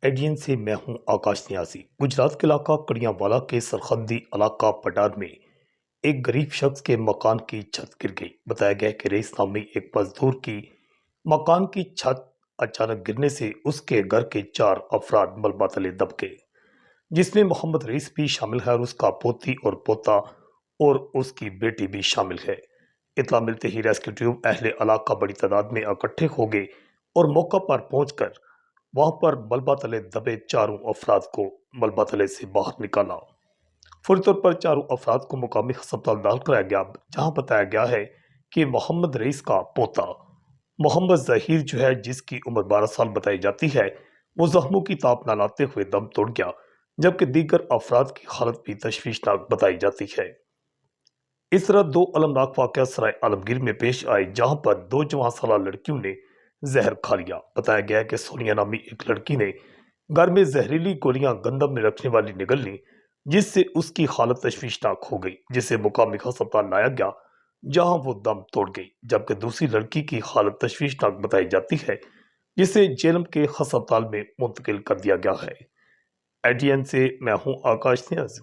ADN से मैं हूं आकाश न्यासी। गुजरात के इलाका कड़ियावाला के सरहदी इलाका पडार में एक गरीब शख्स के मकान की छत गिर गई। बताया गया कि रईस नामी एक मजदूर की मकान की छत अचानक गिरने से उसके घर के 4 अफराद मलबा तले दब गए, जिसमें मोहम्मद रईस भी शामिल है और उसका पोती और पोता और उसकी बेटी भी शामिल है। इतला मिलते ही रेस्क्यू टीम अहले इलाका बड़ी तादाद में इकट्ठे हो गए और मौका पर पहुंचकर वहां पर मलबा तले दबे 4 अफराद को मलबा तले से बाहर निकाला। फौरी तौर पर 4 अफराद को मुकामी अस्पताल दाखिल कराया गया, जहां बताया गया है कि मोहम्मद रईस का पोता मोहम्मद जहीर जो है, जिसकी उम्र 12 साल बताई जाती है, वो जख्मों की ताप न लाते हुए दम तोड़ गया, जबकि दीगर अफराद की हालत भी तशवीशनाक बताई जाती है। इस तरह 2 अलमनाक वाकया सराय आलमगीर में पेश आए, जहां पर 2 जवान साला लड़कियों ने जहर खा लिया। बताया गया कि सोनिया नामी एक लड़की ने घर में जहरीली गोलियां गंदम में रखने वाली निगल ली, जिससे उसकी हालत तशवीशनाक हो गई, जिसे मुकामी अस्पताल लाया गया, जहां वो दम तोड़ गई, जबकि दूसरी लड़की की हालत तशवीशनाक बताई जाती है, जिसे जेलम के अस्पताल में मुंतकिल कर दिया गया है। एडीएन से मैं हूं आकाश न्याज़।